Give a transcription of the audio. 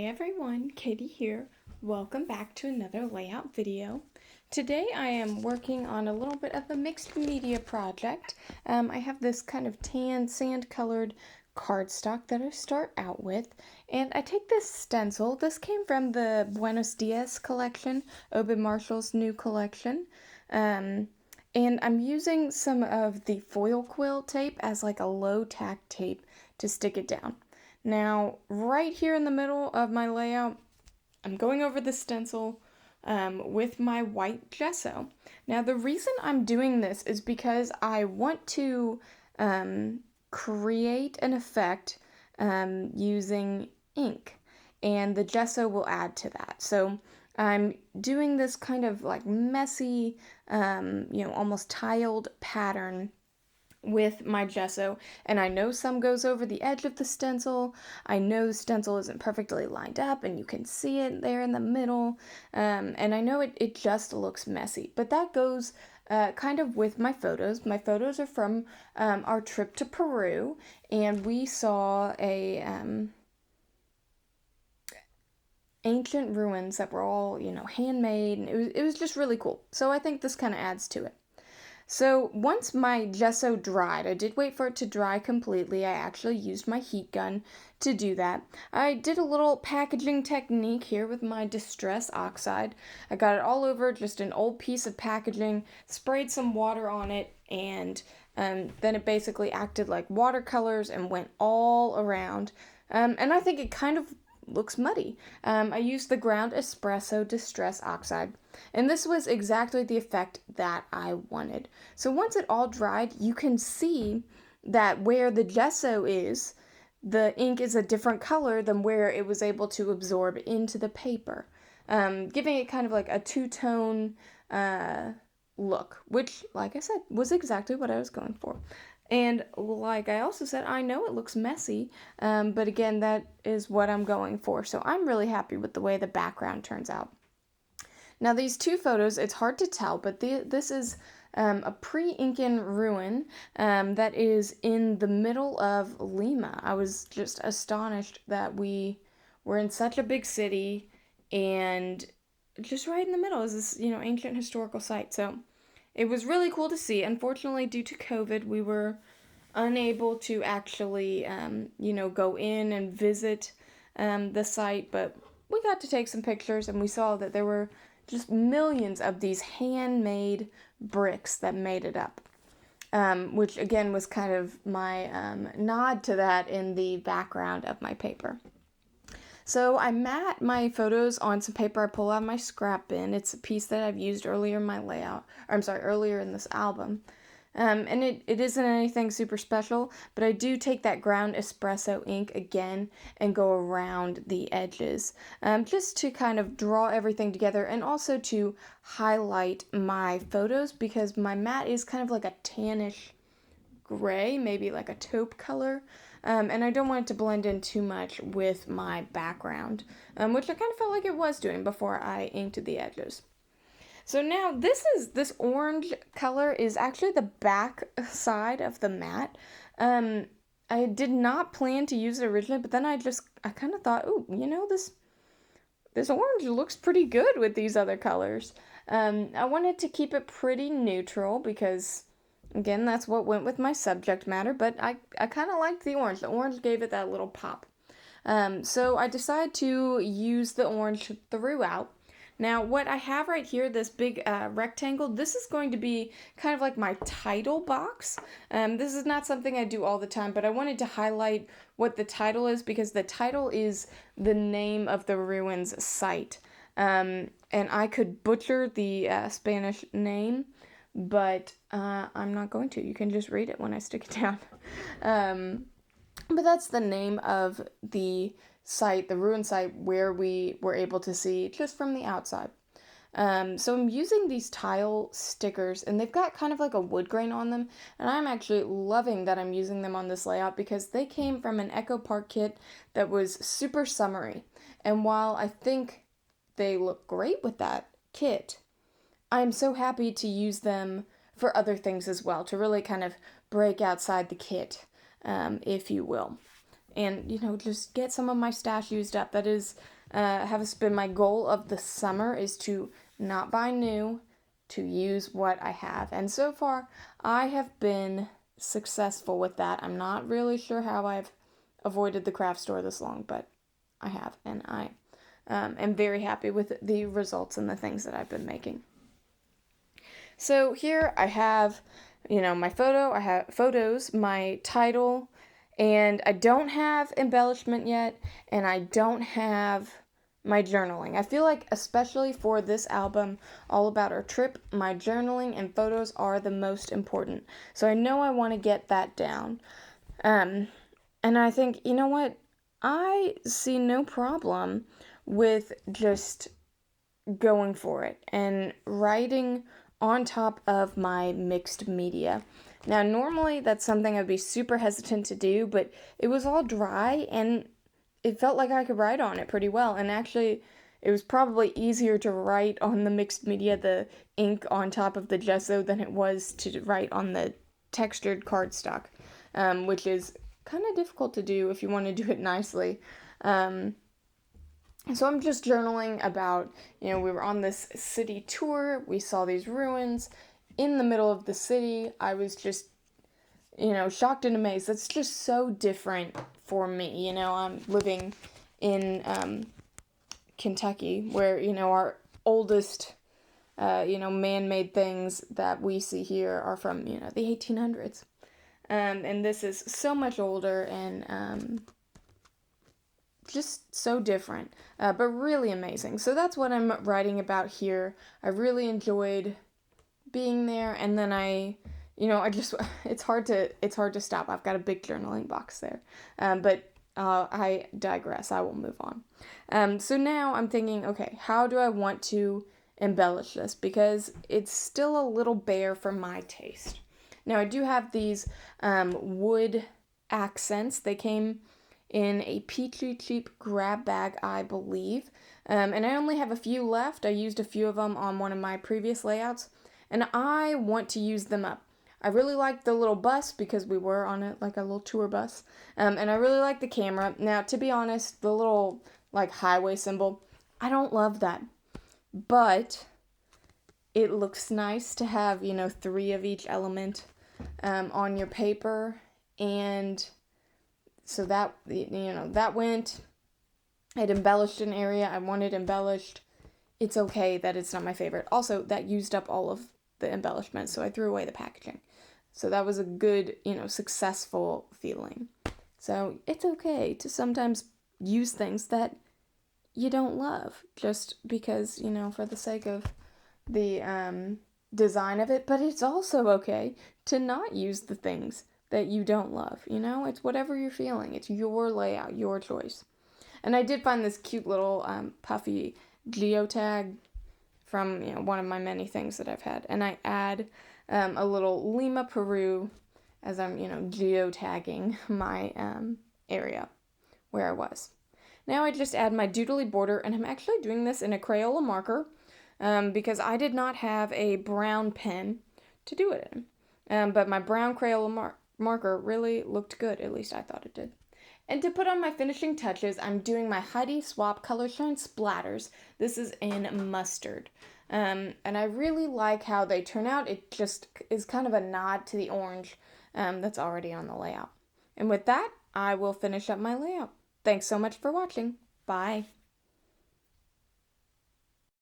Hi everyone, Katie here. Welcome back to another layout video. Today I am working on a little bit of a mixed media project. I have this kind of tan sand colored cardstock that I start out with, and I take this stencil. This came from the Buenos Dias collection, Oban Marshall's new collection. And I'm using some of the foil quill tape as like a low tack tape to stick it down. Now, right here in the middle of my layout, I'm going over the stencil with my white gesso. Now, the reason I'm doing this is because I want to create an effect using ink, and the gesso will add to that. So I'm doing this kind of like messy, almost tiled pattern with my gesso, and I know some goes over the edge of the stencil. I know the stencil isn't perfectly lined up and you can see it there in the middle, and I know it just looks messy, but that goes kind of with my photos. My photos are from our trip to Peru, and we saw a ancient ruins that were all, handmade, and it was just really cool. So I think this kind of adds to it. So once my gesso dried, I did wait for it to dry completely. I actually used my heat gun to do that. I did a little packaging technique here with my Distress Oxide. I got it all over just an old piece of packaging, sprayed some water on it, and then it basically acted like watercolors and went all around. And I think it kind of looks muddy. I used the ground espresso Distress Oxide, and this was exactly the effect that I wanted. So once it all dried, you can see that where the gesso is, the ink is a different color than where it was able to absorb into the paper, giving it kind of like a two-tone look, which, like I said, was exactly what I was going for. And like I also said, I know it looks messy, but again, that is what I'm going for. So I'm really happy with the way the background turns out. Now these two photos, it's hard to tell, but this is a pre-Incan ruin that is in the middle of Lima. I was just astonished that we were in such a big city, and just right in the middle is this, ancient historical site. So it was really cool to see. Unfortunately, due to COVID, we were unable to actually, go in and visit the site, but we got to take some pictures, and we saw that there were just millions of these handmade bricks that made it up, which again was kind of my nod to that in the background of my paper. So I mat my photos on some paper I pull out of my scrap bin. It's a piece that I've used earlier in my layout, earlier in this album. And it isn't anything super special, but I do take that ground espresso ink again and go around the edges, just to kind of draw everything together, and also to highlight my photos, because my mat is kind of like a tannish gray, maybe like a taupe color. And I don't want it to blend in too much with my background, which I kind of felt like it was doing before I inked the edges. So now this orange color is actually the back side of the mat. I did not plan to use it originally, but then I kind of thought, oh, this orange looks pretty good with these other colors. I wanted to keep it pretty neutral because, again, that's what went with my subject matter, but I kind of liked the orange. The orange gave it that little pop. So I decided to use the orange throughout. Now, what I have right here, this big rectangle, this is going to be kind of like my title box. This is not something I do all the time, but I wanted to highlight what the title is, because the title is the name of the ruins site. And I could butcher the Spanish name, but I'm not going to. You can just read it when I stick it down. But that's the name of the site, the ruin site, where we were able to see just from the outside. So I'm using these tile stickers, and they've got kind of like a wood grain on them, and I'm actually loving that I'm using them on this layout because they came from an Echo Park kit that was super summery. And while I think they look great with that kit, I'm so happy to use them for other things as well, to really kind of break outside the kit, if you will. and, just get some of my stash used up. That is, has been my goal of the summer, is to not buy new, to use what I have. And so far, I have been successful with that. I'm not really sure how I've avoided the craft store this long, but I have, and I am very happy with the results and the things that I've been making. So here I have, my photo, I have photos, my title, and I don't have embellishment yet, and I don't have my journaling. I feel like, especially for this album, all about our trip, my journaling and photos are the most important. So I know I want to get that down. And I think, you know what? I see no problem with just going for it and writing on top of my mixed media. Now, normally that's something I'd be super hesitant to do, but it was all dry and it felt like I could write on it pretty well. And actually, it was probably easier to write on the mixed media, the ink on top of the gesso, than it was to write on the textured cardstock, which is kind of difficult to do if you want to do it nicely. So I'm just journaling about, we were on this city tour, we saw these ruins in the middle of the city. I was just, shocked and amazed. That's just so different for me. I'm living in Kentucky, where, our oldest, man-made things that we see here are from, the 1800s. And this is so much older and just so different, but really amazing. So that's what I'm writing about here. I really enjoyed being there, and then it's hard to stop. I've got a big journaling box there, but I digress. I will move on. So now I'm thinking, okay, how do I want to embellish this? Because it's still a little bare for my taste. Now I do have these wood accents. They came in a peachy cheap grab bag, I believe. And I only have a few left. I used a few of them on one of my previous layouts, and I want to use them up. I really like the little bus because we were on it, like a little tour bus. And I really like the camera. Now, to be honest, the little like highway symbol, I don't love that. But it looks nice to have, 3 of each element on your paper. And so that, that went. It embellished an area I wanted embellished. It's okay that it's not my favorite. Also, that used up all of the embellishment, so I threw away the packaging. So that was a good, successful feeling. So it's okay to sometimes use things that you don't love just because, for the sake of the design of it. But it's also okay to not use the things that you don't love. It's whatever you're feeling. It's your layout, your choice. And I did find this cute little puffy geotag from one of my many things that I've had. And I add a little Lima, Peru as I'm geotagging my area where I was. Now I just add my doodly border, and I'm actually doing this in a Crayola marker because I did not have a brown pen to do it in. But my brown Crayola marker really looked good, at least I thought it did. And to put on my finishing touches, I'm doing my Heidi Swap Color Shine Splatters. This is in mustard. And I really like how they turn out. It just is kind of a nod to the orange that's already on the layout. And with that, I will finish up my layout. Thanks so much for watching. Bye.